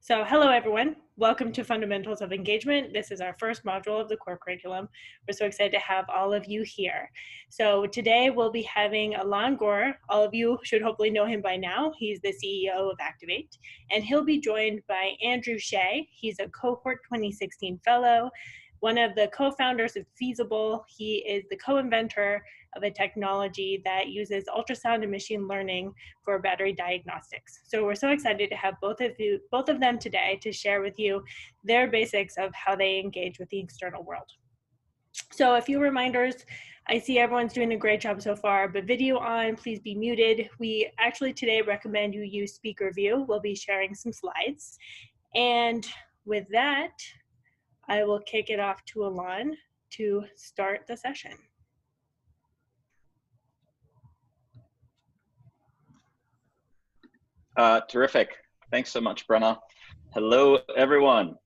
So hello everyone, welcome to Fundamentals of Engagement. This is our first module of the core curriculum. We're so excited to have all of you here. So today we'll be having Alon Gore. All of you should hopefully know him by now. He's the CEO of Activate, and he'll be joined by Andrew Shea. He's a cohort 2016 fellow, one of the co-founders of Feasible. He is the co-inventor of a technology that uses ultrasound and machine learning for battery diagnostics. So we're so excited to have both of them today to share with you their basics of how they engage with the external world. So a few reminders. I see everyone's doing a great job so far, but video on, please be muted. We actually today recommend you use Speaker View. We'll be sharing some slides. And with that, I will kick it off to Alon to start the session. Terrific. Thanks so much, Brenna. Hello, everyone.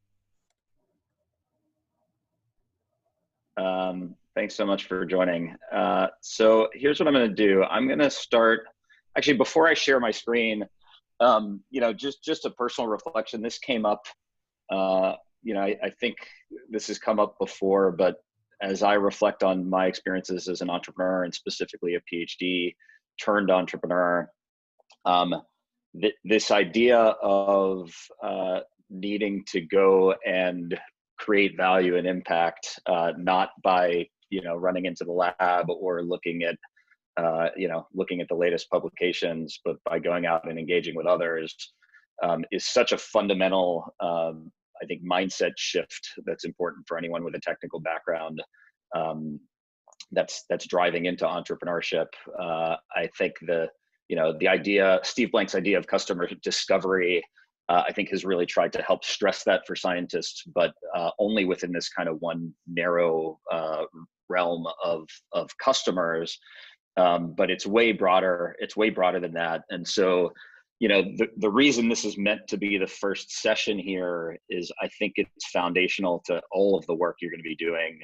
Thanks so much for joining. So here's what I'm going to do. I'm going to start, actually, before I share my screen, just a personal reflection. This came up, I think this has come up before, but as I reflect on my experiences as an entrepreneur and specifically a PhD turned entrepreneur, this idea of needing to go and create value and impact, not by running into the lab or looking at the latest publications, but by going out and engaging with others, is such a fundamental, I think, mindset shift that's important for anyone with a technical background. That's driving into entrepreneurship. I think the idea, Steve Blank's idea of customer discovery, I think has really tried to help stress that for scientists, but only within this kind of one narrow realm of customers. But it's way broader. It's way broader than that. And so, the reason this is meant to be the first session here is I think it's foundational to all of the work you're going to be doing.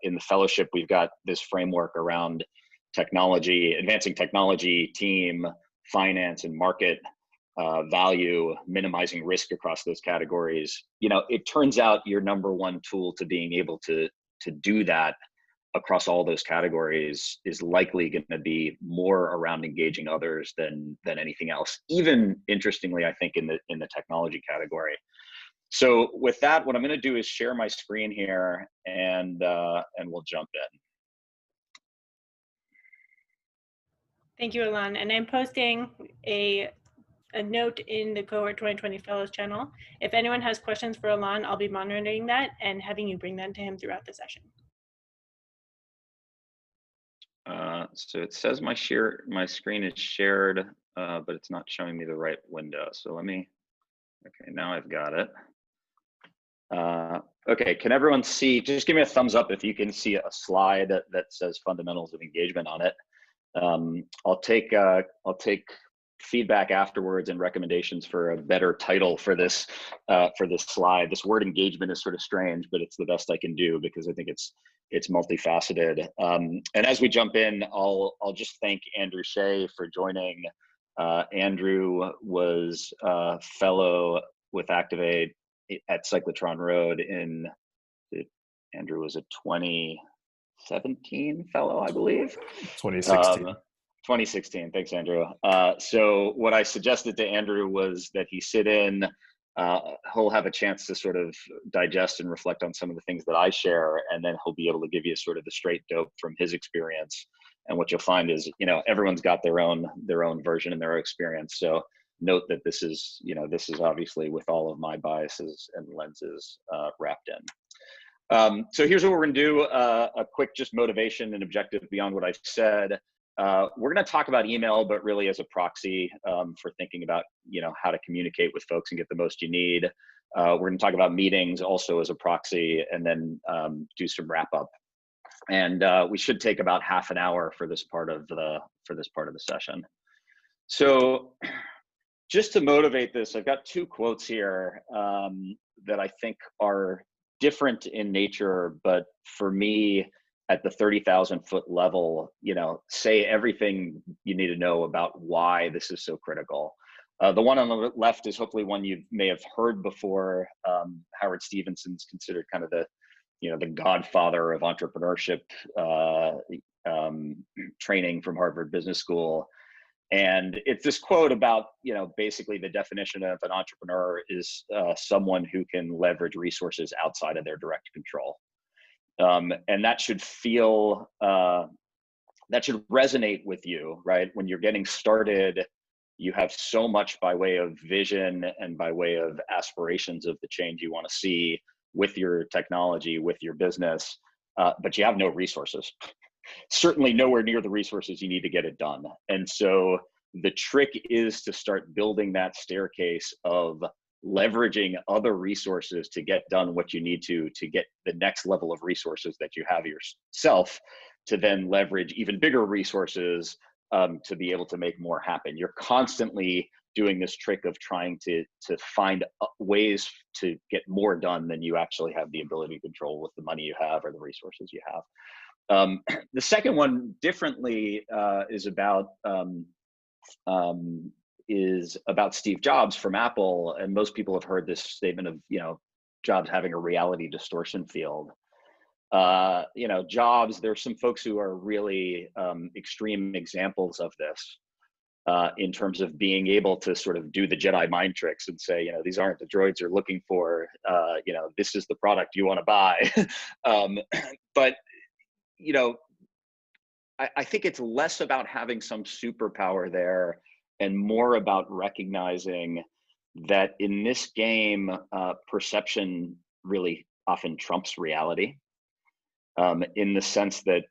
In the fellowship, we've got this framework around technology, advancing technology, team, finance, and market value, minimizing risk across those categories. It turns out your number one tool to being able to do that across all those categories is likely going to be more around engaging others than anything else. Even interestingly, I think in the technology category. So with that, what I'm going to do is share my screen here, and we'll jump in. Thank you, Alon. And I'm posting a note in the Cohort 2020 Fellows channel. If anyone has questions for Alon, I'll be monitoring that and having you bring them to him throughout the session. So it says my screen is shared, but it's not showing me the right window. So okay, now I've got it. Okay, can everyone see? Just give me a thumbs up if you can see a slide that says Fundamentals of Engagement on it. I'll take feedback afterwards and recommendations for a better title for this slide. This word engagement is sort of strange, but it's the best I can do because I think it's multifaceted. And as we jump in, I'll just thank Andrew Shea for joining. Andrew was a fellow with Activate at Cyclotron Road Andrew was a 2017 fellow, I believe. 2016. 2016. Thanks, Andrew. So what I suggested to Andrew was that he sit in. He'll have a chance to sort of digest and reflect on some of the things that I share, and then he'll be able to give you sort of the straight dope from his experience. And what you'll find is, everyone's got their own version and their own experience. So note that this is obviously with all of my biases and lenses wrapped in. So here's what we're going to do, a quick just motivation and objective beyond what I've said. We're going to talk about email, but really as a proxy for thinking about, how to communicate with folks and get the most you need. We're going to talk about meetings also as a proxy, and then do some wrap up. And we should take about half an hour for this part of the session. So just to motivate this, I've got two quotes here that I think are different in nature, but for me, at the 30,000 foot level, say everything you need to know about why this is so critical. The one on the left is hopefully one you may have heard before. Howard Stevenson's considered kind of the, the godfather of entrepreneurship training from Harvard Business School. And it's this quote about, basically the definition of an entrepreneur is someone who can leverage resources outside of their direct control. And that should feel, that should resonate with you, right? When you're getting started, you have so much by way of vision and by way of aspirations of the change you want to see with your technology, with your business, but you have no resources. Certainly nowhere near the resources you need to get it done. And so the trick is to start building that staircase of leveraging other resources to get done what you need to get the next level of resources that you have yourself, to then leverage even bigger resources to be able to make more happen. You're constantly doing this trick of trying to find ways to get more done than you actually have the ability to control with the money you have or the resources you have. The second one, differently, is about Steve Jobs from Apple, and most people have heard this statement of Jobs having a reality distortion field. Jobs, there's some folks who are really extreme examples of this in terms of being able to sort of do the Jedi mind tricks and say, these aren't the droids you're looking for, this is the product you want to buy. But I think it's less about having some superpower there and more about recognizing that in this game, perception really often trumps reality. In the sense that,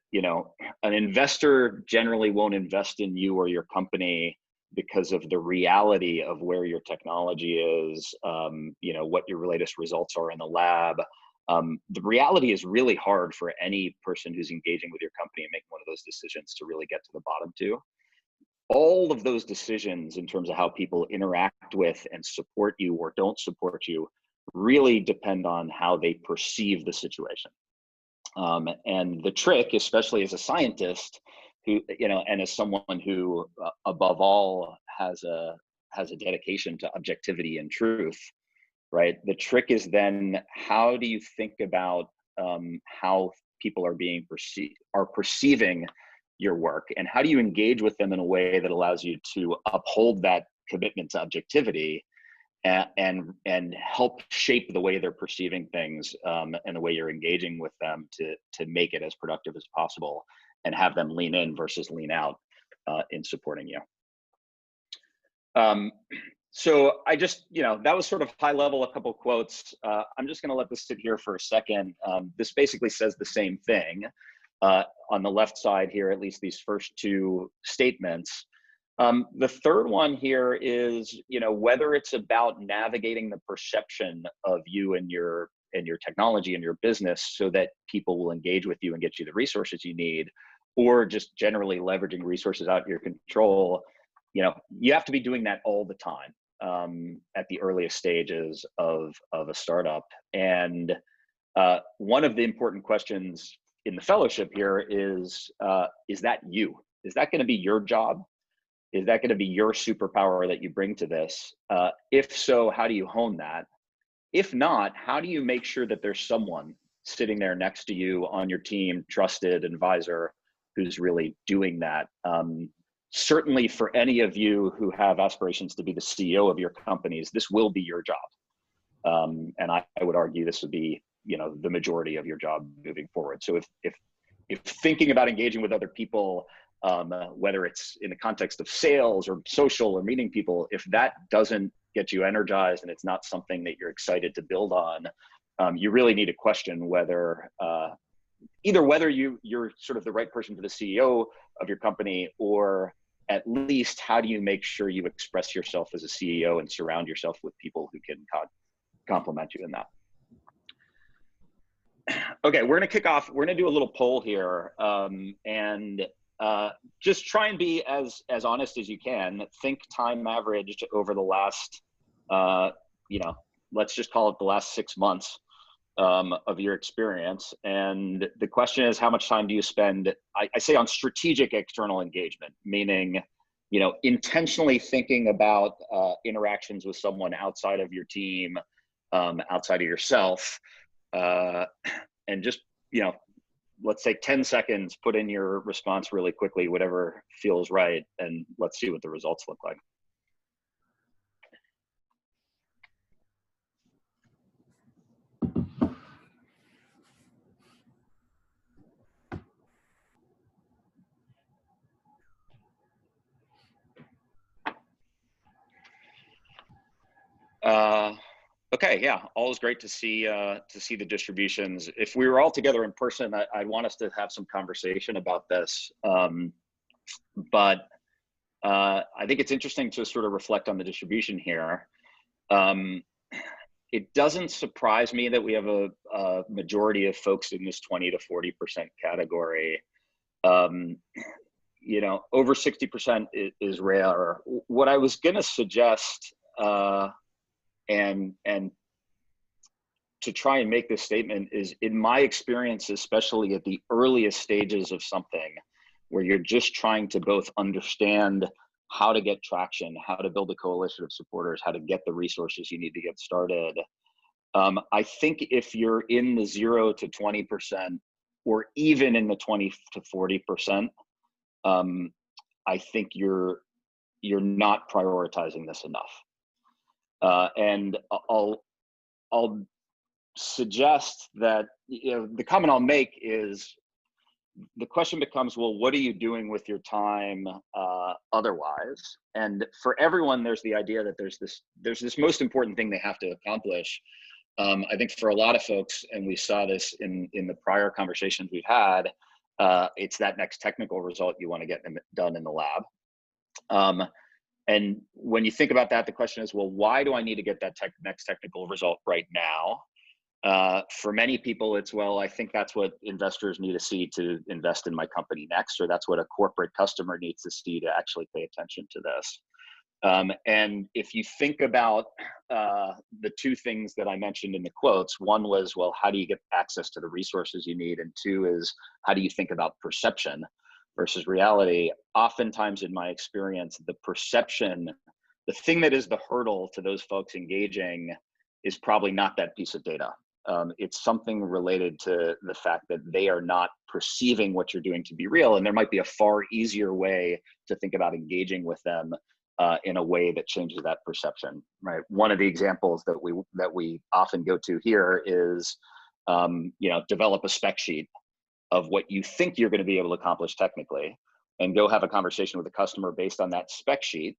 an investor generally won't invest in you or your company because of the reality of where your technology is, what your latest results are in the lab. The reality is really hard for any person who's engaging with your company and making one of those decisions to really get to the bottom to. All of those decisions in terms of how people interact with and support you or don't support you really depend on how they perceive the situation. And the trick, especially as a scientist who, and as someone who above all has a dedication to objectivity and truth, right? The trick is then, how do you think about how people are perceiving your work, and how do you engage with them in a way that allows you to uphold that commitment to objectivity and help shape the way they're perceiving things and the way you're engaging with them to make it as productive as possible and have them lean in versus lean out in supporting you. So I just, that was sort of high level, a couple quotes. I'm just going to let this sit here for a second. This basically says the same thing on the left side here, at least these first two statements. The third one here is, whether it's about navigating the perception of you and your technology and your business so that people will engage with you and get you the resources you need, or just generally leveraging resources out of your control, you have to be doing that all the time at the earliest stages of a startup. And one of the important questions in the fellowship here is that you? Is that going to be your job? Is that going to be your superpower that you bring to this? If so, how do you hone that? If not, how do you make sure that there's someone sitting there next to you on your team, trusted advisor, who's really doing that? Certainly for any of you who have aspirations to be the CEO of your companies, this will be your job. And I would argue this would be, the majority of your job moving forward. So if thinking about engaging with other people, whether it's in the context of sales or social or meeting people, if that doesn't get you energized and it's not something that you're excited to build on, you really need to question whether either whether you're sort of the right person for the CEO of your company, or at least how do you make sure you express yourself as a CEO and surround yourself with people who can complement you in that. Okay, we're gonna kick off. We're gonna do a little poll here, and just try and be as honest as you can. Think time averaged over the last, let's just call it the last 6 months of your experience. And the question is, how much time do you spend, I say, on strategic external engagement, meaning intentionally thinking about interactions with someone outside of your team, outside of yourself, and just, let's say 10 seconds, put in your response really quickly, whatever feels right, and let's see what the results look like. Okay, yeah, always great to see the distributions. If we were all together in person, I'd want us to have some conversation about this. But I think it's interesting to sort of reflect on the distribution here. It doesn't surprise me that we have a majority of folks in this 20 to 40% category. Over 60% is rare. What I was going to suggest, and to try and make this statement, is in my experience, especially at the earliest stages of something where you're just trying to both understand how to get traction, how to build a coalition of supporters, how to get the resources you need to get started. I think if you're in the 0 to 20%, or even in the 20 to 40%, I think you're not prioritizing this enough. And I'll suggest that, the comment I'll make is, the question becomes, well, what are you doing with your time otherwise? And for everyone, there's the idea that there's this most important thing they have to accomplish. I think for a lot of folks, and we saw this in the prior conversations we've had, it's that next technical result you want to get done in the lab. And when you think about that, the question is, well, why do I need to get that next technical result right now? For many people, it's, well, I think that's what investors need to see to invest in my company next, or that's what a corporate customer needs to see to actually pay attention to this. And if you think about the two things that I mentioned in the quotes, one was, well, how do you get access to the resources you need? And two is, how do you think about perception versus reality? Oftentimes in my experience, the perception, the thing that is the hurdle to those folks engaging, is probably not that piece of data. It's something related to the fact that they are not perceiving what you're doing to be real. And there might be a far easier way to think about engaging with them in a way that changes that perception, right? One of the examples that we often go to here is, develop a spec sheet of what you think you're going to be able to accomplish technically, and go have a conversation with the customer based on that spec sheet.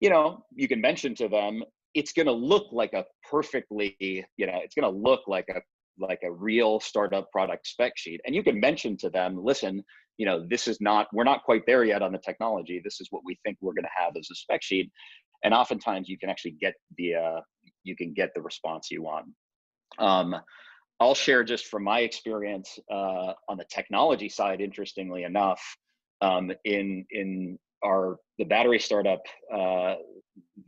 You can mention to them, it's going to look like a perfectly, it's going to look like a real startup product spec sheet. And you can mention to them, listen, we're not quite there yet on the technology. This is what we think we're going to have as a spec sheet. And oftentimes you can actually get the response you want. I'll share just from my experience on the technology side, interestingly enough, in the battery startup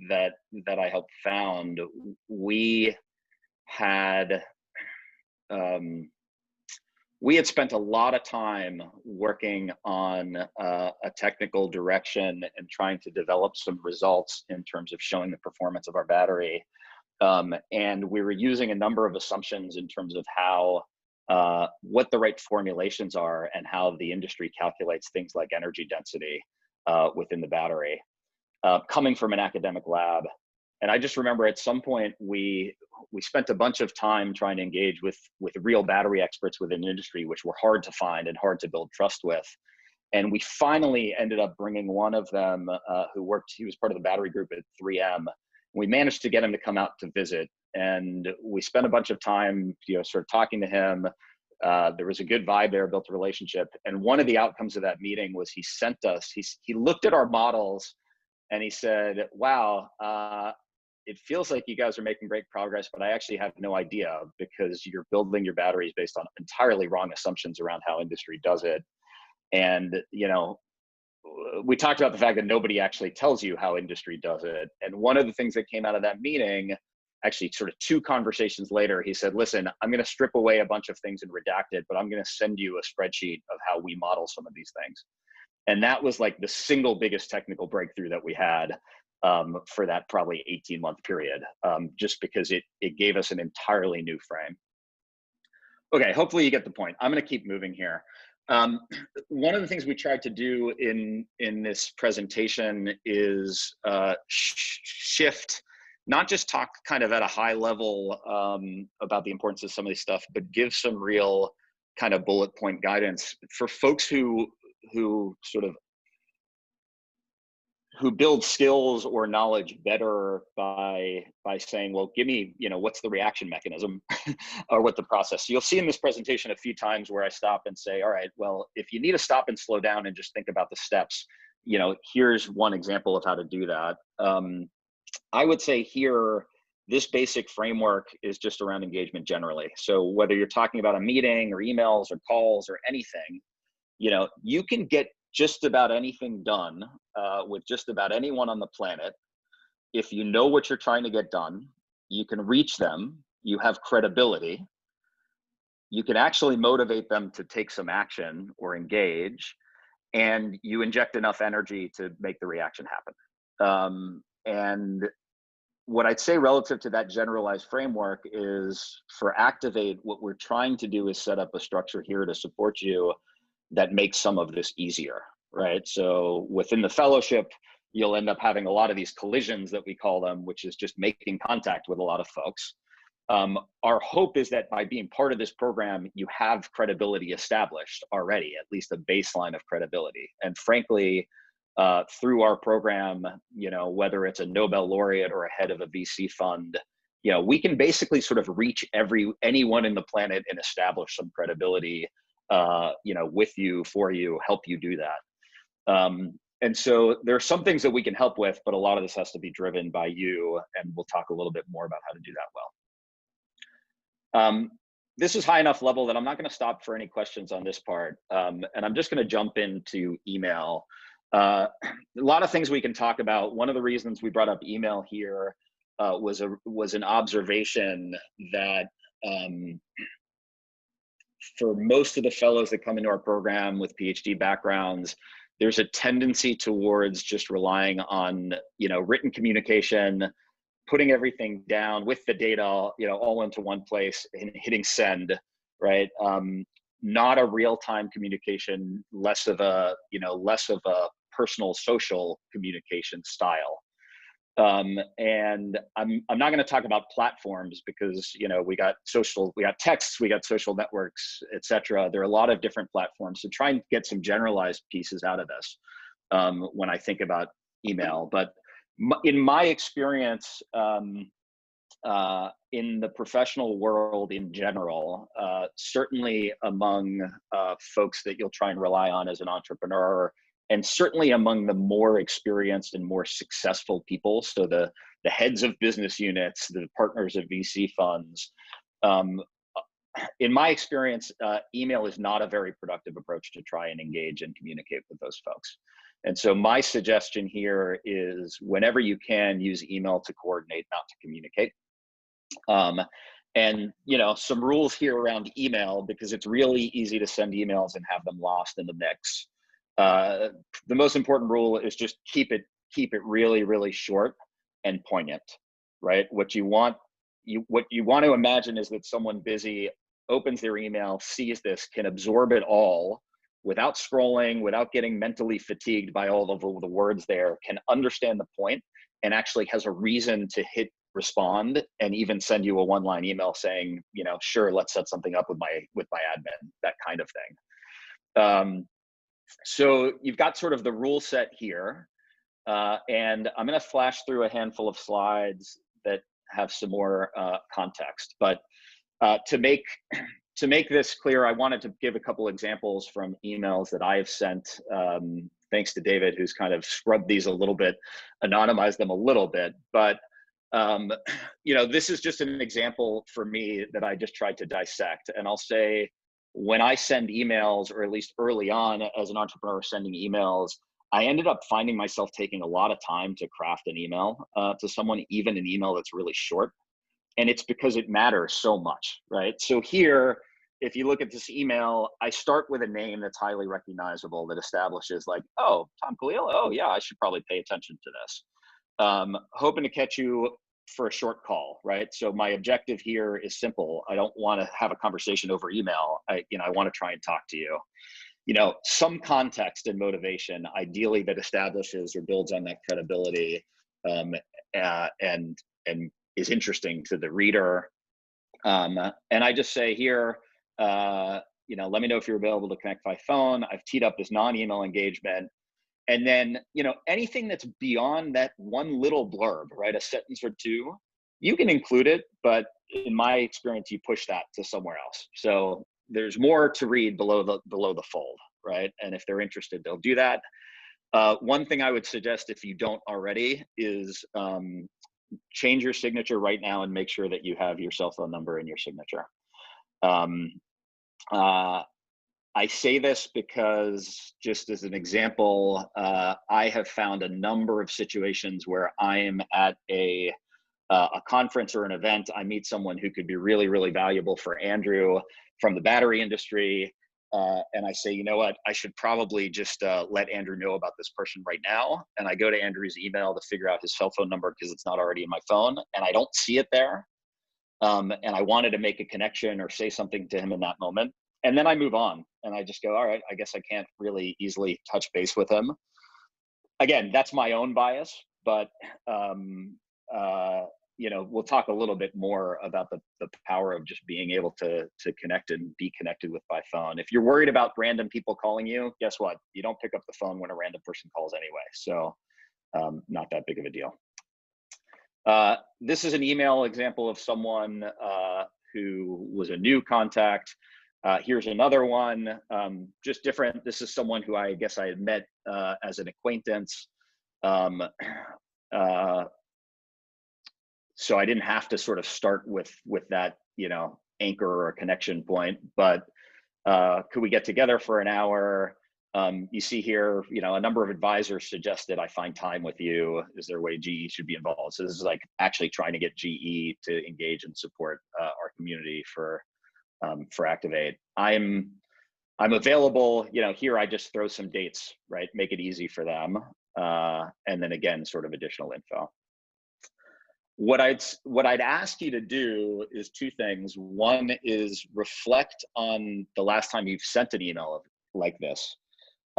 that I helped found, we had spent a lot of time working on a technical direction and trying to develop some results in terms of showing the performance of our battery. And we were using a number of assumptions in terms of how what the right formulations are and how the industry calculates things like energy density within the battery, coming from an academic lab. And I just remember at some point we spent a bunch of time trying to engage with real battery experts within the industry, which were hard to find and hard to build trust with. And we finally ended up bringing one of them he was part of the battery group at 3M. We managed to get him to come out to visit, and we spent a bunch of time, sort of talking to him. There was a good vibe there, built a relationship. And one of the outcomes of that meeting was he looked at our models and he said, wow, it feels like you guys are making great progress, but I actually have no idea, because you're building your batteries based on entirely wrong assumptions around how industry does it. And, we talked about the fact that nobody actually tells you how industry does it. And one of the things that came out of that meeting, actually sort of 2 conversations later, he said, listen, I'm going to strip away a bunch of things and redact it, but I'm going to send you a spreadsheet of how we model some of these things. And that was like the single biggest technical breakthrough that we had for that probably 18-month period, just because it gave us an entirely new frame. Okay, hopefully you get the point. I'm going to keep moving here. One of the things we tried to do in this presentation is shift, not just talk kind of at a high level about the importance of some of these stuff, but give some real kind of bullet point guidance for folks who sort of build skills or knowledge better by saying, well, give me, what's the reaction mechanism or what the process. So you'll see in this presentation a few times where I stop and say, all right, well, if you need to stop and slow down and just think about the steps, here's one example of how to do that. I would say here, this basic framework is just around engagement generally. So whether you're talking about a meeting or emails or calls or anything, you can get just about anything done with just about anyone on the planet if you know what you're trying to get done, you can reach them, you have credibility, you can actually motivate them to take some action or engage, and you inject enough energy to make the reaction happen. And what I'd say relative to that generalized framework is, for Activate, what we're trying to do is set up a structure here to support you that makes some of this easier, right? So within the fellowship, you'll end up having a lot of these collisions that we call them, which is just making contact with a lot of folks. Our hope is that by being part of this program, you have credibility established already, at least a baseline of credibility. And frankly, through our program, whether it's a Nobel laureate or a head of a VC fund, we can basically sort of reach anyone in the planet and establish some credibility, with you, for you, help you do that. And so there are some things that we can help with, but a lot of this has to be driven by you, and we'll talk a little bit more about how to do that well. This is high enough level that I'm not going to stop for any questions on this part, and I'm just going to jump into email. A lot of things we can talk about. One of the reasons we brought up email here was an observation that for most of the fellows that come into our program with PhD backgrounds, there's a tendency towards just relying on, written communication, putting everything down with the data, all into one place and hitting send, right? Not a real-time communication, less of a personal social communication style. And I'm not going to talk about platforms because, we got texts, we got social networks, etc. There are a lot of different platforms. So try and get some generalized pieces out of this when I think about email. But in my experience, in the professional world in general, certainly among folks that you'll try and rely on as an entrepreneur, and certainly among the more experienced and more successful people, so the heads of business units, the partners of VC funds, in my experience, email is not a very productive approach to try and engage and communicate with those folks. And so my suggestion here is, whenever you can, use email to coordinate, not to communicate. And some rules here around email, because it's really easy to send emails and have them lost in the mix. The most important rule is just keep it really, really short and poignant, right? What you want to imagine is that someone busy opens their email, sees this, can absorb it all without scrolling, without getting mentally fatigued by all of the words there, can understand the point, and actually has a reason to hit respond and even send you a one-line email saying, sure, let's set something up with my admin, that kind of thing. So you've got sort of the rule set here, and I'm going to flash through a handful of slides that have some more context. But to make this clear, I wanted to give a couple examples from emails that I have sent. Thanks to David, who's kind of scrubbed these a little bit, anonymized them a little bit. But this is just an example for me that I just tried to dissect. And I'll say, when I send emails, or at least early on as an entrepreneur sending emails, I ended up finding myself taking a lot of time to craft an email to someone, even an email that's really short. And it's because it matters so much, right? So here, if you look at this email, I start with a name that's highly recognizable that establishes like, oh, Tom Khalil. Oh yeah, I should probably pay attention to this. Hoping to catch you for a short call, right? So my objective here is simple. I don't want to have a conversation over email. I want to try and talk to you. Some context and motivation, ideally that establishes or builds on that credibility, and is interesting to the reader. And I just say here, let me know if you're available to connect by phone. I've teed up this non-email engagement. And then, anything that's beyond that one little blurb, right? A sentence or two, you can include it, but in my experience, you push that to somewhere else. So there's more to read below the fold, right? And if they're interested, they'll do that. One thing I would suggest, if you don't already, is change your signature right now and make sure that you have your cell phone number in your signature. I say this because, just as an example, I have found a number of situations where I am at a conference or an event. I meet someone who could be really, really valuable for Andrew from the battery industry. And I say, you know what, I should probably just let Andrew know about this person right now. And I go to Andrew's email to figure out his cell phone number because it's not already in my phone and I don't see it there. And I wanted to make a connection or say something to him in that moment. And then I move on and I just go, all right, I guess I can't really easily touch base with him. Again, that's my own bias, but we'll talk a little bit more about the power of just being able to connect and be connected with by phone. If you're worried about random people calling you, guess what? You don't pick up the phone when a random person calls anyway. So not that big of a deal. This is an email example of someone who was a new contact. Here's another one, just different. This is someone who I guess I had met as an acquaintance. So I didn't have to sort of start with that, anchor or connection point, but could we get together for an hour? You see here, a number of advisors suggested I find time with you. Is there a way GE should be involved? So this is like actually trying to get GE to engage and support our community for Activate. I'm available, here I just throw some dates, right? Make it easy for them. And then again, sort of additional info. What I'd ask you to do is two things. One is reflect on the last time you've sent an email like this.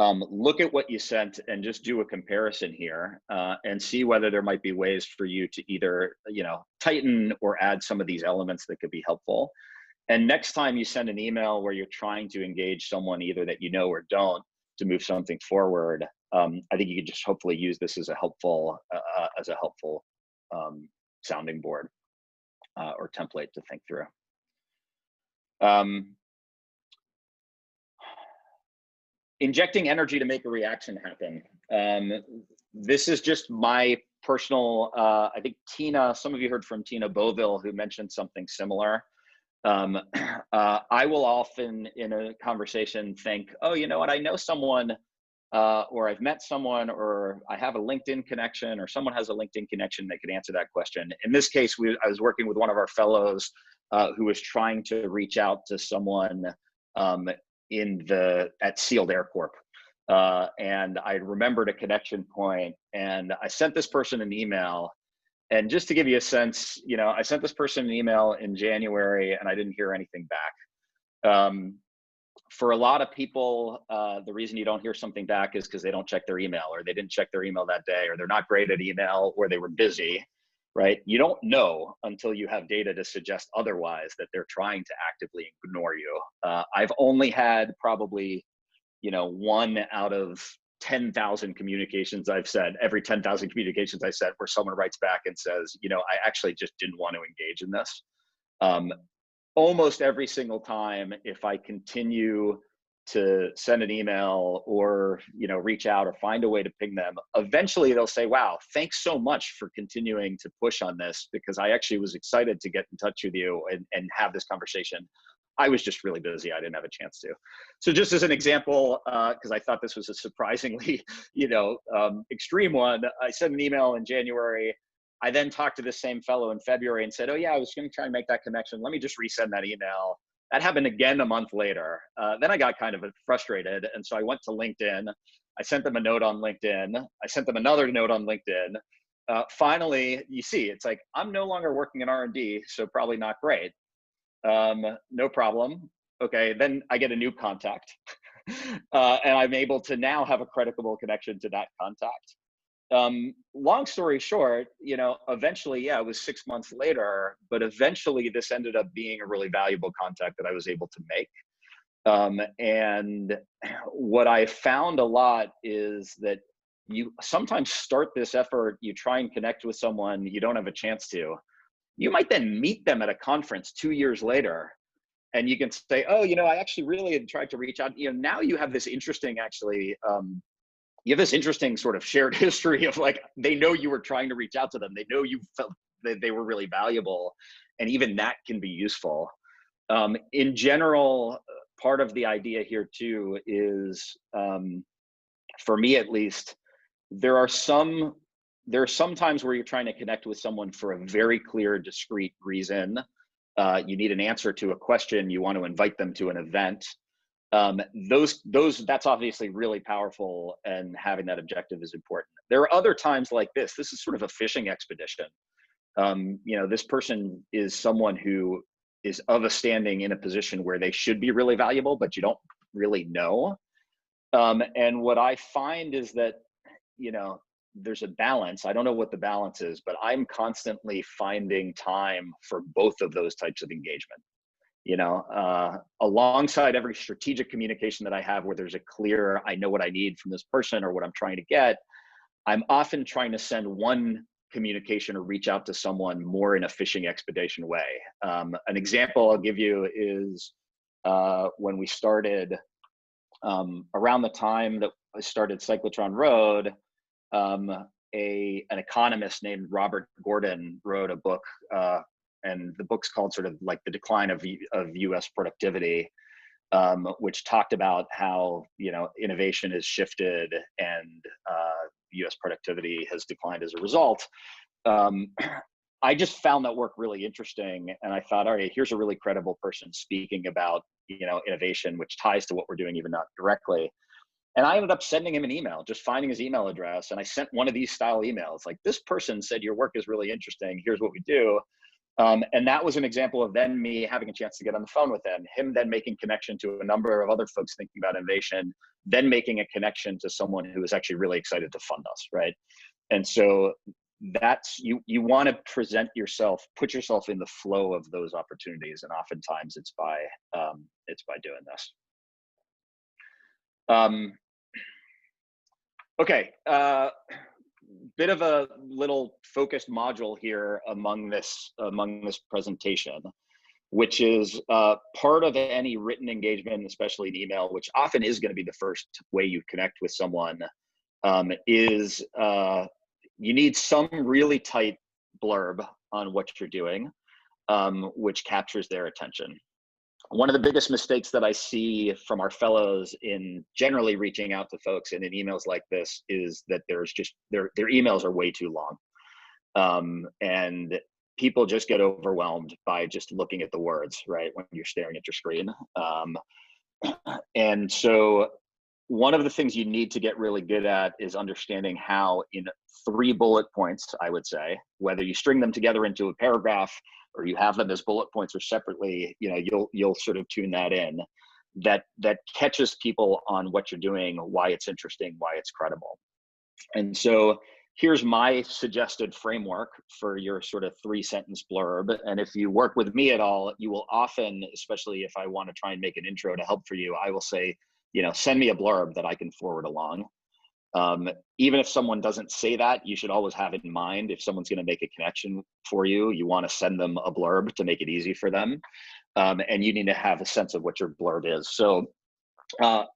Look at what you sent and just do a comparison here and see whether there might be ways for you to either, tighten or add some of these elements that could be helpful. And next time you send an email where you're trying to engage someone either that you know or don't to move something forward, I think you could just hopefully use this as a helpful sounding board or template to think through. Injecting energy to make a reaction happen. This is just my personal, I think Tina, some of you heard from Tina Boville who mentioned something similar. I will often in a conversation think, oh, you know what, I know someone or I've met someone or I have a LinkedIn connection or someone has a LinkedIn connection that could answer that question. In this case, I was working with one of our fellows who was trying to reach out to someone at Sealed Air Corp. And I remembered a connection point and I sent this person an email. And just to give you a sense, I sent this person an email in January and I didn't hear anything back. For a lot of people, the reason you don't hear something back is because they don't check their email or they didn't check their email that day or they're not great at email or they were busy, right? You don't know until you have data to suggest otherwise that they're trying to actively ignore you. I've only had probably, 1 out of 10,000 communications I've sent, every 10,000 communications I sent where someone writes back and says, I actually just didn't want to engage in this. Almost every single time, if I continue to send an email or, reach out or find a way to ping them, eventually they'll say, wow, thanks so much for continuing to push on this because I actually was excited to get in touch with you and have this conversation. I was just really busy. I didn't have a chance to. So just as an example, because I thought this was a surprisingly, extreme one, I sent an email in January. I then talked to this same fellow in February and said, oh yeah, I was going to try and make that connection. Let me just resend that email. That happened again a month later. Then I got kind of frustrated. And so I went to LinkedIn. I sent them a note on LinkedIn. I sent them another note on LinkedIn. Finally, you see, it's like, I'm no longer working in R&D, so probably not great. No problem. Okay, then I get a new contact. And I'm able to now have a credible connection to that contact. Long story short, eventually, yeah, it was 6 months later, but eventually this ended up being a really valuable contact that I was able to make. And what I found a lot is that you sometimes start this effort, you try and connect with someone you don't have a chance to. You might then meet them at a conference 2 years later, and you can say, oh, I actually really had tried to reach out. Now you have this interesting, actually, you have this interesting sort of shared history of like, they know you were trying to reach out to them. They know you felt that they were really valuable. And even that can be useful. In general, part of the idea here too is, for me at least, there are some times where you're trying to connect with someone for a very clear, discrete reason. You need an answer to a question. You want to invite them to an event. That's obviously really powerful, and having that objective is important. There are other times like this. This is sort of a fishing expedition. This person is someone who is of a standing in a position where they should be really valuable, but you don't really know. And what I find is that, there's a balance. I don't know what the balance is, but I'm constantly finding time for both of those types of engagement. Alongside every strategic communication that I have, where there's a clear, I know what I need from this person or what I'm trying to get, I'm often trying to send one communication or reach out to someone more in a fishing expedition way. An example I'll give you is when we started, around the time that I started Cyclotron Road, an economist named Robert Gordon wrote a book, and the book's called sort of like The Decline of U.S. Productivity, which talked about how, innovation has shifted and U.S. productivity has declined as a result. I just found that work really interesting, and I thought, all right, here's a really credible person speaking about, innovation, which ties to what we're doing, even not directly. And I ended up sending him an email, just finding his email address, and I sent one of these style emails, like, this person said your work is really interesting. Here's what we do. And that was an example of then me having a chance to get on the phone with him then making connection to a number of other folks thinking about innovation, then making a connection to someone who is actually really excited to fund us, right? And so that's, you want to put yourself in the flow of those opportunities, and oftentimes it's by doing this. Okay. Bit of a little focused module here among this presentation, which is part of any written engagement, especially in email, which often is going to be the first way you connect with someone, is you need some really tight blurb on what you're doing, which captures their attention. One of the biggest mistakes that I see from our fellows in generally reaching out to folks and in emails like this is that there's just their emails are way too long, and people just get overwhelmed by just looking at the words, right, when you're staring at your screen. And so one of the things you need to get really good at is understanding how, in 3 bullet points, I would say, whether you string them together into a paragraph or you have them as bullet points or separately, you'll sort of tune that in, that catches people on what you're doing, why it's interesting, why it's credible. And so here's my suggested framework for your sort of 3-sentence blurb. And if you work with me at all, you will often, especially if I want to try and make an intro to help for you, I will say, send me a blurb that I can forward along. Even if someone doesn't say that, you should always have it in mind. If someone's going to make a connection for you, you want to send them a blurb to make it easy for them. And you need to have a sense of what your blurb is. So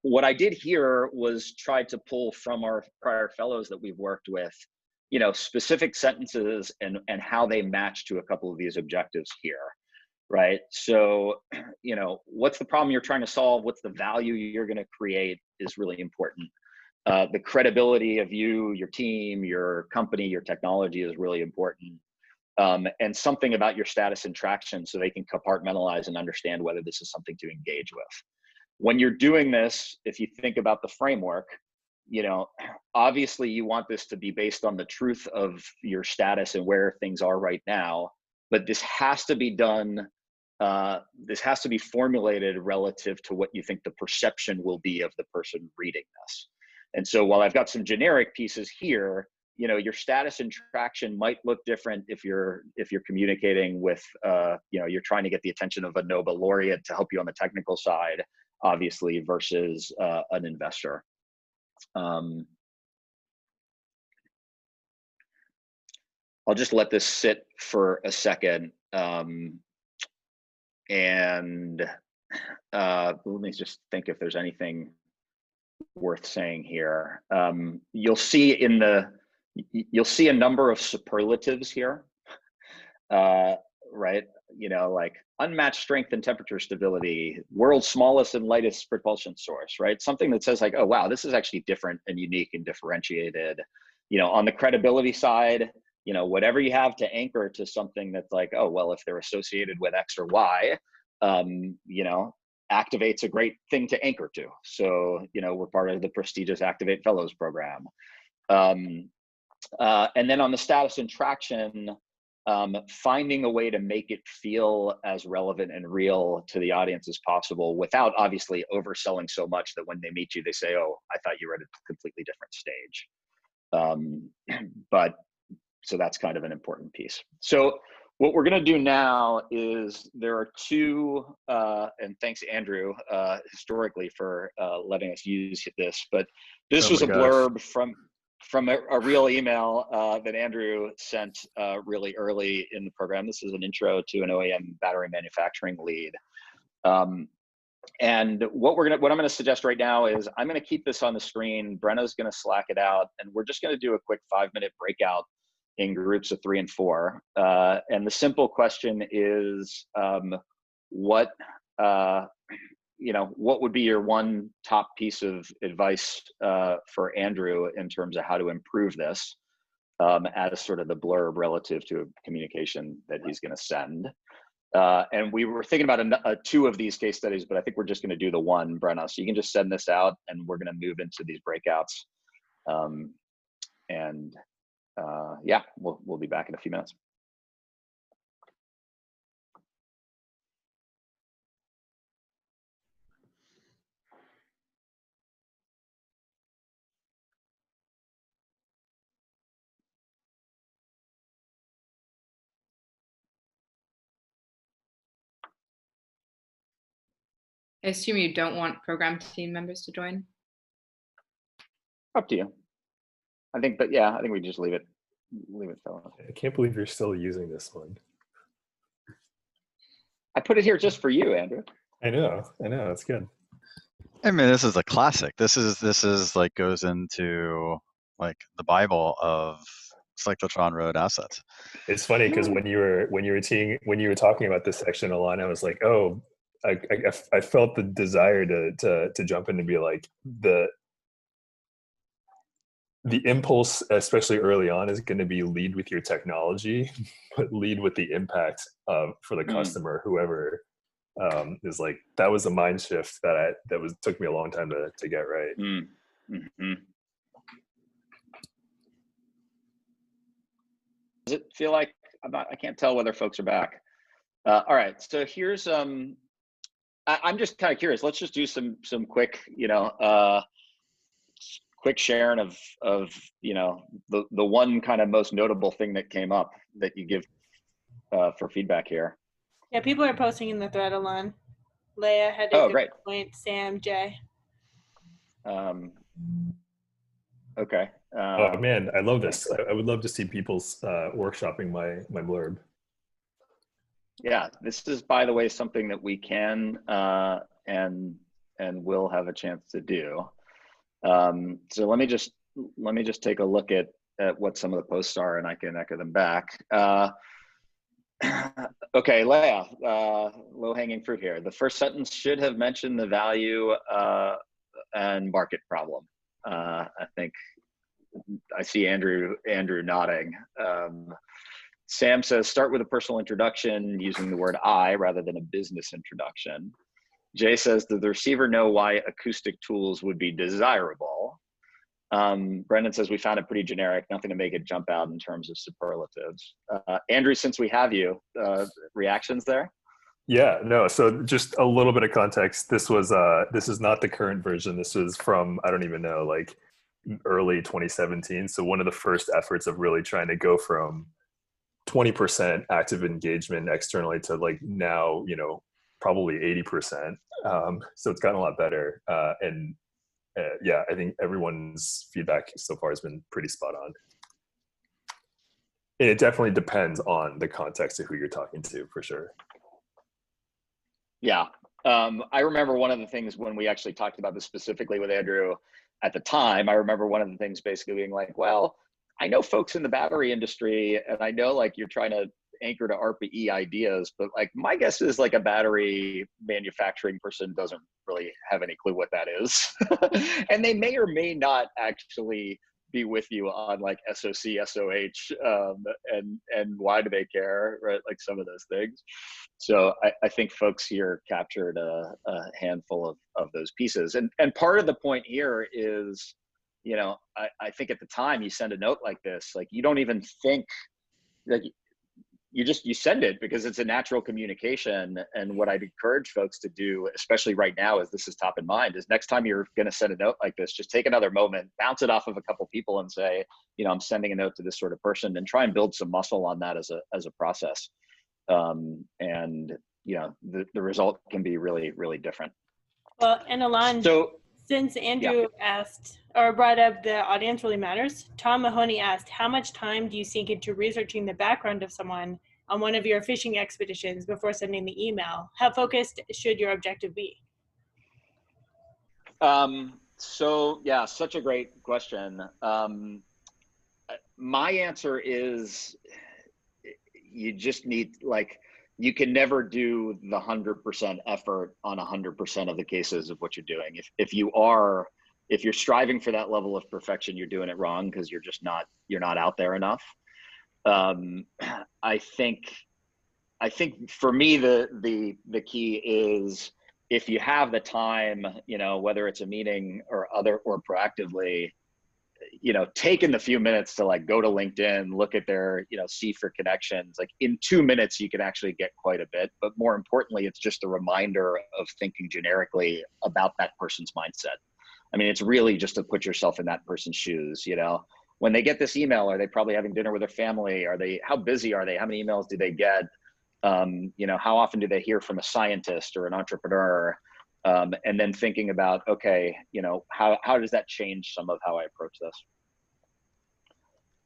what I did here was try to pull from our prior fellows that we've worked with, specific sentences and how they match to a couple of these objectives here. Right. So, what's the problem you're trying to solve? What's the value you're going to create is really important. The credibility of you, your team, your company, your technology is really important. and something about your status and traction so they can compartmentalize and understand whether this is something to engage with. When you're doing this, if you think about the framework, obviously you want this to be based on the truth of your status and where things are right now, but this has to be done, this has to be formulated relative to what you think the perception will be of the person reading this. And so while I've got some generic pieces here, your status and traction might look different if you're communicating with, you're trying to get the attention of a Nobel laureate to help you on the technical side, obviously, versus an investor. I'll just let this sit for a second. And let me just think if there's anything worth saying here. You'll see a number of superlatives here, right? Like unmatched strength and temperature stability, world's smallest and lightest propulsion source, right? Something that says like, oh, wow, this is actually different and unique and differentiated. On the credibility side, whatever you have to anchor to something that's like, oh, well, if they're associated with X or Y, Activate's a great thing to anchor to. So, we're part of the prestigious Activate Fellows program. And then on the status and traction, finding a way to make it feel as relevant and real to the audience as possible without obviously overselling so much that when they meet you, they say, oh, I thought you were at a completely different stage. So that's kind of an important piece. So what we're going to do now is there are two, and thanks, Andrew, historically for letting us use this, but this was a blurb from a real email that Andrew sent really early in the program. This is an intro to an OEM battery manufacturing lead. And what I'm going to suggest right now is I'm going to keep this on the screen. Brenna's going to Slack it out, and we're just going to do a quick 5-minute breakout in groups of 3 and 4. And the simple question is, what would be your one top piece of advice for Andrew in terms of how to improve this as sort of the blurb relative to a communication that he's going to send. And we were thinking about 2 of these case studies, but I think we're just going to do the one, Brenna. So you can just send this out, and we're going to move into these breakouts. Yeah, we'll be back in a few minutes. I assume you don't want program team members to join? Up to you. I think we just leave it fellow. I can't believe you're still using this one. I put it here just for you, Andrew. I know, it's good. I mean, this is a classic. This is like goes into like the Bible of cyclotron road assets. It's funny because when you were talking about this section, Alana, I was like, oh, I felt the desire to jump in and be like, the impulse, especially early on, is going to be lead with your technology, but lead with the impact for the customer, whoever is like, that was a mind shift took me a long time to get right. Mm-hmm. Does it feel like I can't tell whether folks are back. All right, so here's I'm just kind of curious. Let's just do some quick, quick sharing of the one kind of most notable thing that came up that you give for feedback here. Yeah, people are posting in the thread, Alon. Leia had a good point. Sam, Jay. Okay. Oh man, I love this. I would love to see people's workshopping my blurb. Yeah, this is, by the way, something that we can and will have a chance to do. So let me just take a look at what some of the posts are, and I can echo them back. Okay, Leia, low-hanging fruit here. The first sentence should have mentioned the value and market problem. I think I see Andrew nodding. Sam says, start with a personal introduction using the word I rather than a business introduction. Jay says, does the receiver know why acoustic tools would be desirable? Brendan says, we found it pretty generic, nothing to make it jump out in terms of superlatives. Andrew, since we have you, reactions there? Yeah, no. So just a little bit of context. This is not the current version. This was from, I don't even know, like early 2017. So one of the first efforts of really trying to go from 20% active engagement externally to like now, probably 80%. So it's gotten a lot better. Yeah, I think everyone's feedback so far has been pretty spot on. And it definitely depends on the context of who you're talking to, for sure. Yeah. I remember one of the things when we actually talked about this specifically with Andrew at the time, I remember one of the things basically being like, well, I know folks in the battery industry, and I know like you're trying to anchor to ARPA-E ideas, but like my guess is like a battery manufacturing person doesn't really have any clue what that is. And they may or may not actually be with you on like SOC, SOH, and why do they care, right? Like some of those things. So I think folks here captured a handful of those pieces. And part of the point here is, I think at the time you send a note like this, like you don't even think, like you send it because it's a natural communication. And what I'd encourage folks to do, especially right now, as this is top in mind, is next time you're going to send a note like this, just take another moment, bounce it off of a couple people and say, I'm sending a note to this sort of person, and try and build some muscle on that as a process. And the result can be really, really different. Well, and Alon, so since Andrew asked or brought up the audience really matters, Tom Mahoney asked, how much time do you sink into researching the background of someone on one of your fishing expeditions before sending the email? How focused should your objective be? So yeah, such a great question. My answer is you just need, like, you can never do the 100% effort on 100% of the cases of what you're doing. If you're striving for that level of perfection, you're doing it wrong because you're not out there enough. I think for me, the key is if you have the time, whether it's a meeting or proactively, taking the few minutes to like go to LinkedIn, look at their, see for connections, like in 2 minutes, you can actually get quite a bit. But more importantly, it's just a reminder of thinking generically about that person's mindset. I mean, it's really just to put yourself in that person's shoes. When they get this email, are they probably having dinner with their family? How busy are they? How many emails do they get? How often do they hear from a scientist or an entrepreneur? And then thinking about, okay, how does that change some of how I approach this?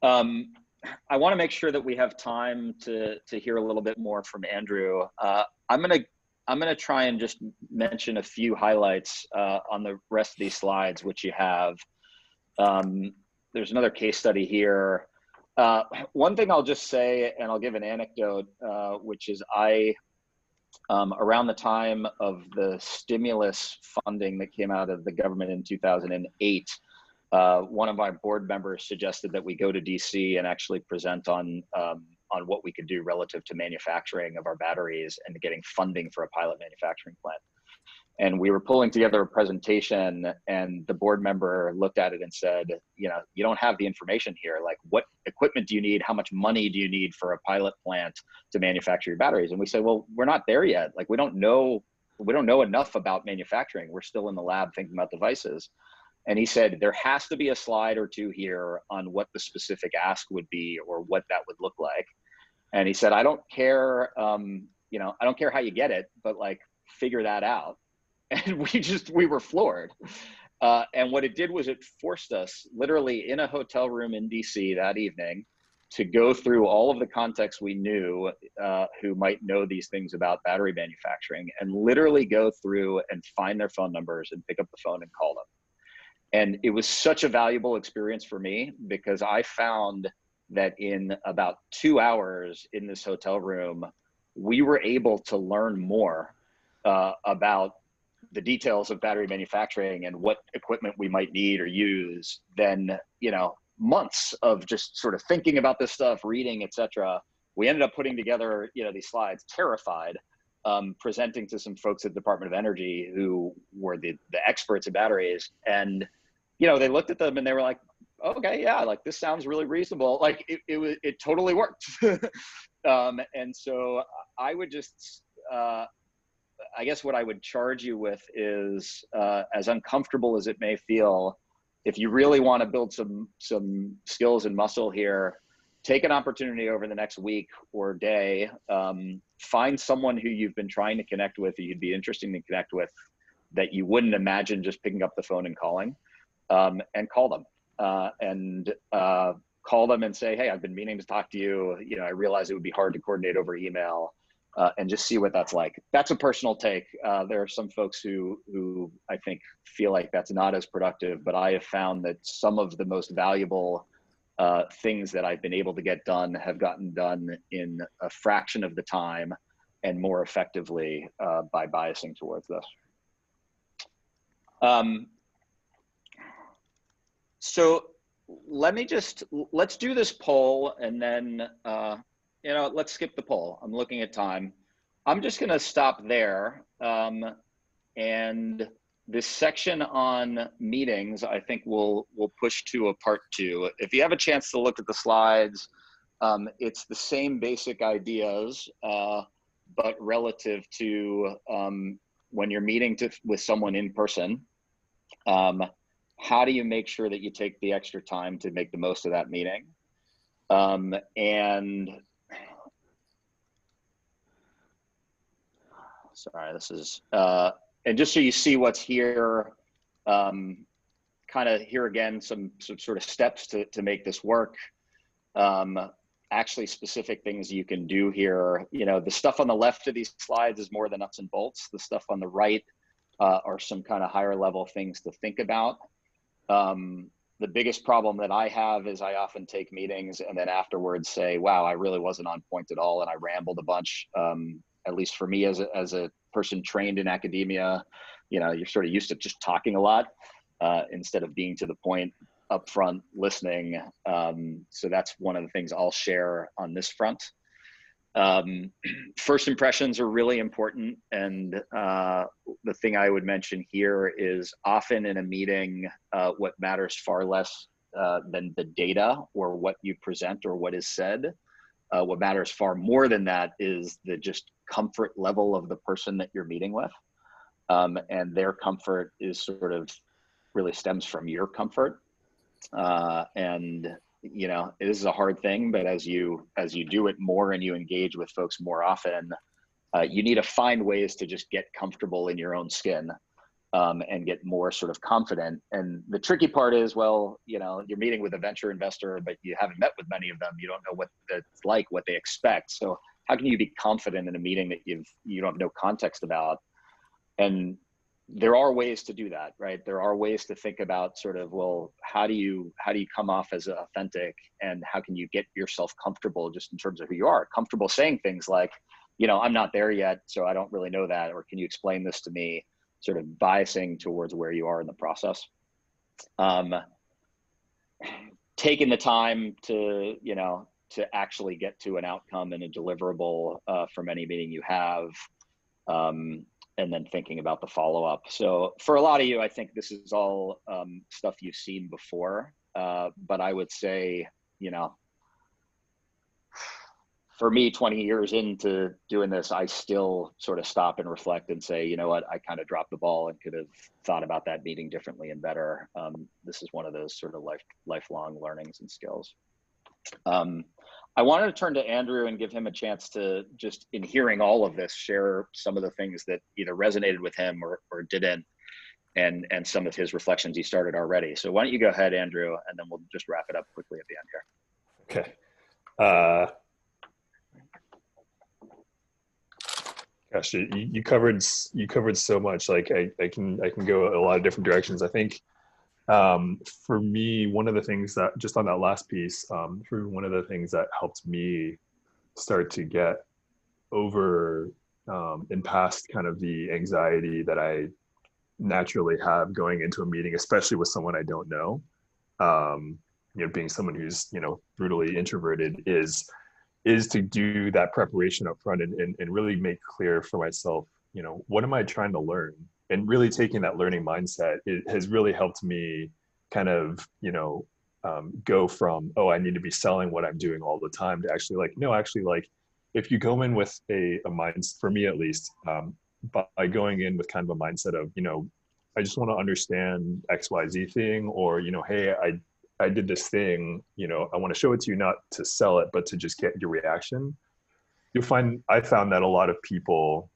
I want to make sure that we have time to hear a little bit more from Andrew. I'm gonna try and just mention a few highlights on the rest of these slides, which you have. There's another case study here. One thing I'll just say, and I'll give an anecdote, which is around the time of the stimulus funding that came out of the government in 2008, one of my board members suggested that we go to DC and actually present on what we could do relative to manufacturing of our batteries and getting funding for a pilot manufacturing plant. And we were pulling together a presentation, and the board member looked at it and said, you don't have the information here. Like, what equipment do you need? How much money do you need for a pilot plant to manufacture your batteries? And we said, well, we're not there yet. Like, we don't know enough about manufacturing. We're still in the lab thinking about devices. And he said, there has to be a slide or two here on what the specific ask would be or what that would look like. And he said, I don't care, I don't care how you get it, but like, figure that out. And we were floored. And what it did was it forced us literally in a hotel room in DC that evening to go through all of the contacts we knew who might know these things about battery manufacturing, and literally go through and find their phone numbers and pick up the phone and call them. And it was such a valuable experience for me because I found that in about 2 hours in this hotel room, we were able to learn more about the details of battery manufacturing and what equipment we might need or use than, months of just sort of thinking about this stuff, reading, et cetera. we ended up putting together, these slides, terrified, presenting to some folks at the Department of Energy who were the experts in batteries. And, they looked at them and they were like, okay, yeah, like this sounds really reasonable. Like it totally worked. And so I would just, I guess what I would charge you with is, as uncomfortable as it may feel, if you really want to build some skills and muscle here, take an opportunity over the next week or day, find someone who you've been trying to connect with, who you'd be interested to connect with, that you wouldn't imagine just picking up the phone and calling, and call them. Call them and say, hey, I've been meaning to talk to you. I realize it would be hard to coordinate over email, and just see what that's like. That's a personal take. There are some folks who I think feel like that's not as productive, but I have found that some of the most valuable things that I've been able to get done have gotten done in a fraction of the time and more effectively by biasing towards this. So let's do this poll, and then, let's skip the poll. I'm looking at time. I'm just going to stop there. And this section on meetings, I think we'll push to a part 2. If you have a chance to look at the slides, it's the same basic ideas, but relative to when you're meeting with someone in person. How do you make sure that you take the extra time to make the most of that meeting? And sorry, this is, and just so you see what's here, kind of here again, some sort of steps to make this work. Actually specific things you can do here. The stuff on the left of these slides is more the nuts and bolts. The stuff on the right are some kind of higher level things to think about. The biggest problem that I have is I often take meetings and then afterwards say, wow, I really wasn't on point at all, and I rambled a bunch. At least for me as a person trained in academia, you're sort of used to just talking a lot instead of being to the point, upfront, listening. So that's one of the things I'll share on this front. First impressions are really important. And the thing I would mention here is often in a meeting, what matters far less than the data or what you present or what is said. What matters far more than that is the just comfort level of the person that you're meeting with. And their comfort is sort of really stems from your comfort. And it is a hard thing, but as you do it more and you engage with folks more often, you need to find ways to just get comfortable in your own skin, and get more sort of confident. And the tricky part is, well, you're meeting with a venture investor, but you haven't met with many of them. You don't know what it's like, what they expect. So how can you be confident in a meeting that you don't have no context about? And there are ways to do that, right? There are ways to think about sort of, well, how do you come off as authentic, and how can you get yourself comfortable just in terms of who you are, comfortable saying things like, I'm not there yet, so I don't really know that, or can you explain this to me, sort of biasing towards where you are in the process. Taking the time to actually get to an outcome and a deliverable from any meeting you have, and then thinking about the follow-up. So for a lot of you, I think this is all stuff you've seen before, but I would say, for me, 20 years into doing this, I still sort of stop and reflect and say, you know what, I kind of dropped the ball and could have thought about that meeting differently and better. This is one of those sort of lifelong learnings and skills. I wanted to turn to Andrew and give him a chance to, just in hearing all of this, share some of the things that either resonated with him or didn't, and some of his reflections he started already. So why don't you go ahead, Andrew, and then we'll just wrap it up quickly at the end here. Okay. Gosh, you covered so much. Like I can go a lot of different directions. I think for me, one of the things that, just on that last piece, one of the things that helped me start to get over and past kind of the anxiety that I naturally have going into a meeting, especially with someone I don't know, being someone who's, brutally introverted, is is to do that preparation up front and really make clear for myself, you know, what am I trying to learn? And really taking that learning mindset, it has really helped me kind of, you know, go from, oh, I need to be selling what I'm doing all the time, to actually like, no, actually, like, if you go in with a mind, for me at least, by going in with kind of a mindset of, you know, I just want to understand XYZ thing, or, you know, hey, I did this thing, you know, I want to show it to you, not to sell it, but to just get your reaction. I found that a lot of people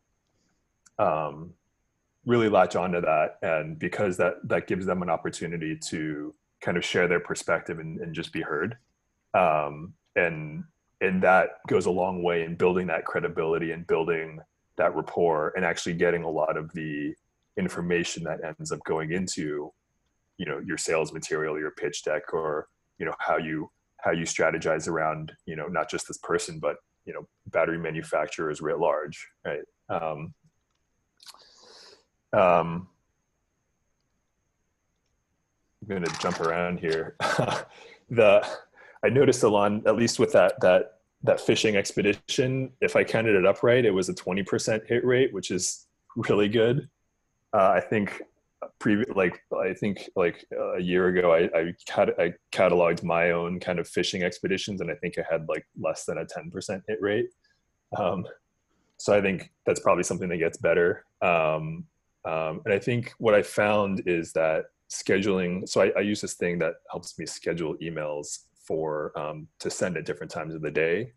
really latch onto that. And because that gives them an opportunity to kind of share their perspective and just be heard. And that goes a long way in building that credibility and building that rapport, and actually getting a lot of the information that ends up going into, you know, your sales material, your pitch deck, or, you know, how you strategize around, you know, not just this person, but, you know, battery manufacturers writ large, right? I'm going to jump around here. I noticed, Alon, at least with that fishing expedition, if I counted it up right, it was a 20% hit rate, which is really good. I think a year ago, I cataloged my own kind of fishing expeditions, and I think I had like less than a 10% hit rate. So I think that's probably something that gets better. And I think what I found is that scheduling, so I use this thing that helps me schedule emails for to send at different times of the day.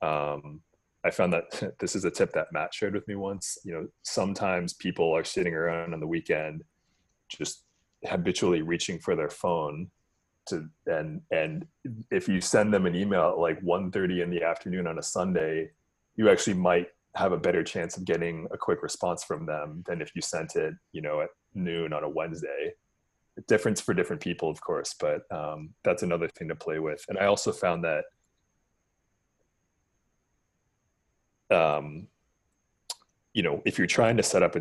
I found that this is a tip that Matt shared with me once. You know, sometimes people are sitting around on the weekend just habitually reaching for their phone and if you send them an email at like 1:30 in the afternoon on a Sunday, you actually might have a better chance of getting a quick response from them than if you sent it, you know, at noon on a Wednesday. Difference for different people, of course, but that's another thing to play with. And I also found that you know, if you're trying to set up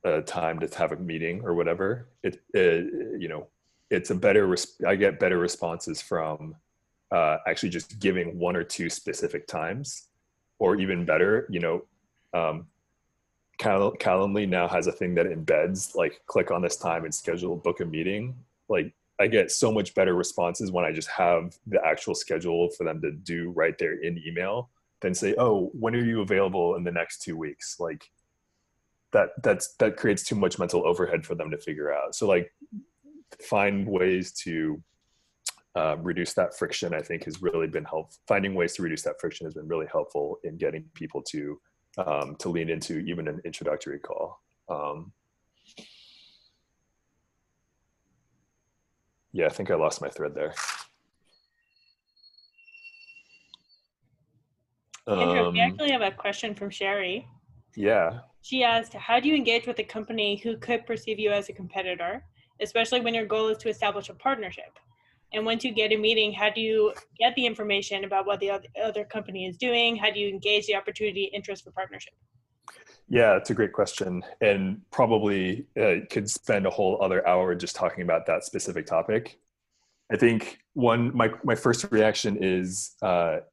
a time to have a meeting or whatever, you know, it's a better, I get better responses from actually just giving 1 or 2 specific times, or even better, you know, Calendly now has a thing that embeds like, click on this time and schedule, book a meeting. Like, I get so much better responses when I just have the actual schedule for them to do right there in email, than say, oh, when are you available in the next 2 weeks? Like that creates too much mental overhead for them to figure out. So like, find ways to reduce that friction, I think has really been helpful. Finding ways to reduce that friction has been really helpful in getting people to lean into even an introductory call. Yeah, I think I lost my thread there. Andrew, we actually have a question from Sherry. Yeah. She asked, how do you engage with a company who could perceive you as a competitor, especially when your goal is to establish a partnership? And once you get a meeting, how do you get the information about what the other company is doing? How do you engage the opportunity interest for partnership? Yeah, it's a great question, and probably could spend a whole other hour just talking about that specific topic. I think my first reaction is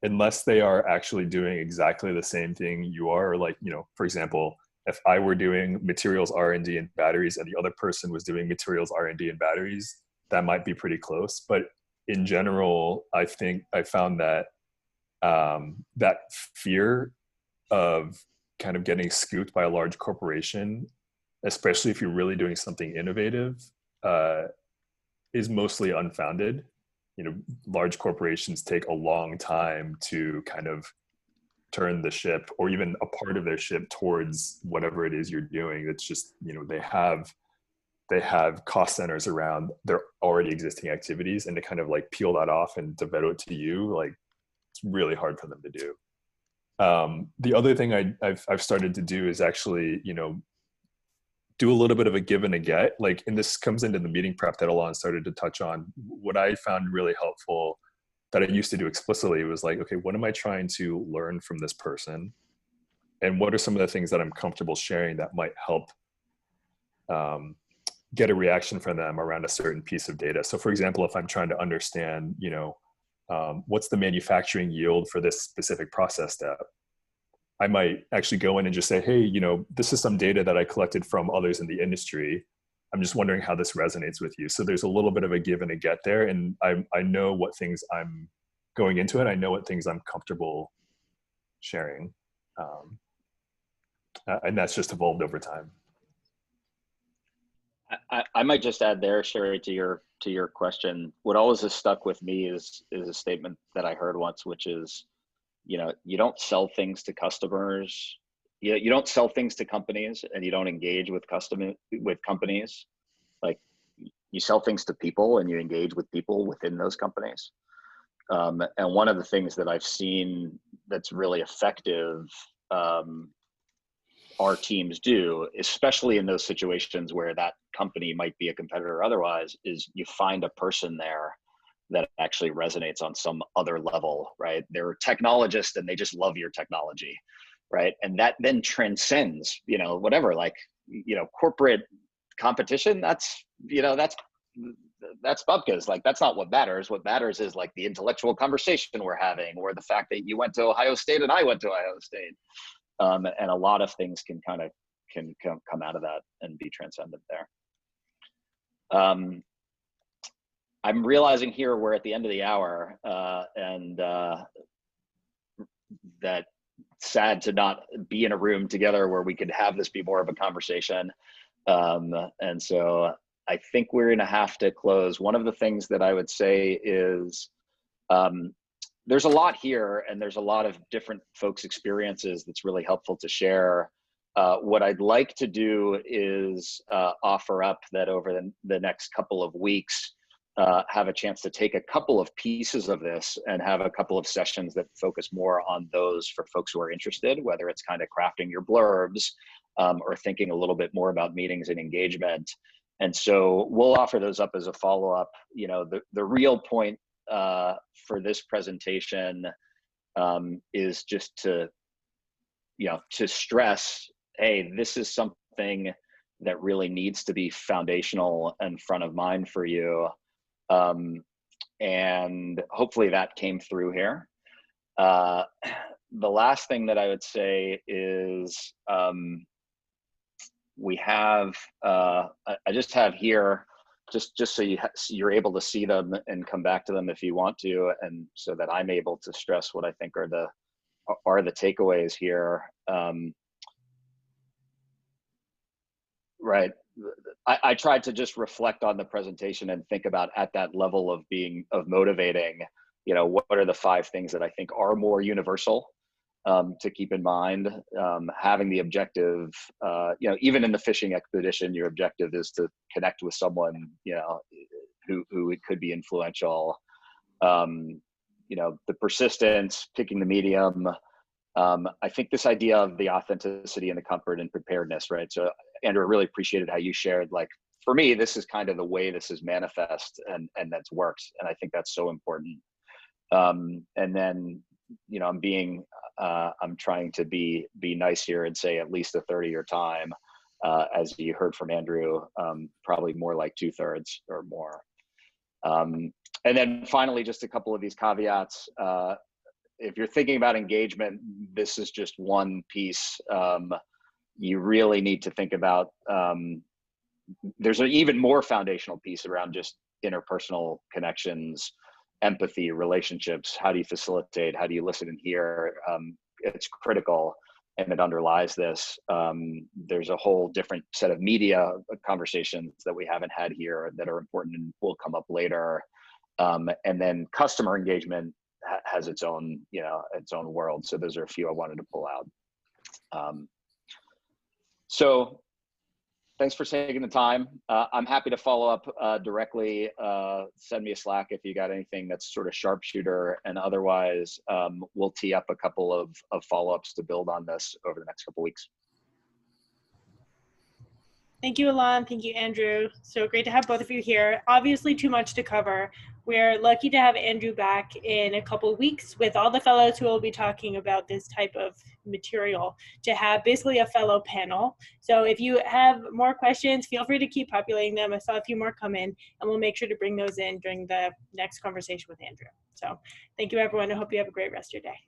unless they are actually doing exactly the same thing you are, or like, you know, for example, if I were doing materials R&D and batteries and the other person was doing materials R&D and batteries, that might be pretty close. But in general, I think I found that that fear of kind of getting scooped by a large corporation, especially if you're really doing something innovative, is mostly unfounded. You know, large corporations take a long time to kind of turn the ship, or even a part of their ship, towards whatever it is you're doing. It's just, you know, they have cost centers around their already existing activities, and to kind of like peel that off and devote it to you, like, it's really hard for them to do. The other thing I've started to do is actually, you know, do a little bit of a give and a get. Like, and this comes into the meeting prep that Alon started to touch on. What I found really helpful that I used to do explicitly was like, okay, what am I trying to learn from this person? And what are some of the things that I'm comfortable sharing that might help get a reaction from them around a certain piece of data? So for example, if I'm trying to understand, you know, what's the manufacturing yield for this specific process step? I might actually go in and just say, hey, this is some data that I collected from others in the industry. I'm just wondering how this resonates with you. So there's a little bit of a give and a get there. And I know what things I'm going into it. I know what things I'm comfortable sharing. And that's just evolved over time. I might just add there, Sherry, to your question. What always has stuck with me is a statement that I heard once, which is, you don't sell things to customers. You don't sell things to companies, and you don't engage with companies. Like, you sell things to people, and you engage with people within those companies. And one of the things that I've seen that's really effective, our teams do, especially in those situations where that company might be a competitor or otherwise, is you find a person there that actually resonates on some other level, right? They're technologists and they just love your technology, right? And that then transcends, whatever, corporate competition, that's bupkis. Like, that's not what matters. What matters is like the intellectual conversation we're having, or the fact that you went to Ohio State and I went to Ohio State. And a lot of things can come out of that and be transcendent there. I'm realizing here we're at the end of the hour, and that sad to not be in a room together where we could have this be more of a conversation. And so I think we're gonna have to close. One of the things that I would say is, there's a lot here, and there's a lot of different folks' experiences that's really helpful to share. What I'd like to do is offer up that over the next couple of weeks, have a chance to take a couple of pieces of this and have a couple of sessions that focus more on those for folks who are interested, whether it's kind of crafting your blurbs, or thinking a little bit more about meetings and engagement. And so we'll offer those up as a follow-up. The real point for this presentation is just to stress, hey, this is something that really needs to be foundational and front of mind for you. And hopefully that came through here. The last thing that I would say is, we have, I just have here, just so you're able to see them and come back to them if you want to, and so that I'm able to stress what I think are the takeaways here. Right. I tried to just reflect on the presentation and think about, at that level of motivating, what are the 5 things that I think are more universal to keep in mind. Having the objective, even in the fishing expedition, your objective is to connect with someone, who it could be influential. The persistence, picking the medium. I think this idea of the authenticity and the comfort and preparedness, right? So, Andrew, I really appreciated how you shared, like, for me, this is kind of the way this is manifest and that's worked. And I think that's so important. And then, I'm trying to be nice here and say at least a third of your time, as you heard from Andrew, probably more like 2/3 or more. And then finally, just a couple of these caveats. If you're thinking about engagement, this is just one piece. You really need to think about, there's an even more foundational piece around just interpersonal connections, empathy, relationships. How do you facilitate? How do you listen and hear? It's critical, and it underlies this. There's a whole different set of media conversations that we haven't had here that are important and will come up later. And then customer engagement has its own, its own world. So those are a few I wanted to pull out. So thanks for taking the time. I'm happy to follow up directly. Send me a Slack if you got anything that's sort of sharpshooter, and otherwise we'll tee up a couple of follow-ups to build on this over the next couple weeks. Thank you, Alon. Thank you, Andrew. So great to have both of you here. Obviously too much to cover. We're lucky to have Andrew back in a couple of weeks with all the fellows who will be talking about this type of material, to have basically a fellow panel. So if you have more questions, feel free to keep populating them. I saw a few more come in, and we'll make sure to bring those in during the next conversation with Andrew. So thank you, everyone. I hope you have a great rest of your day.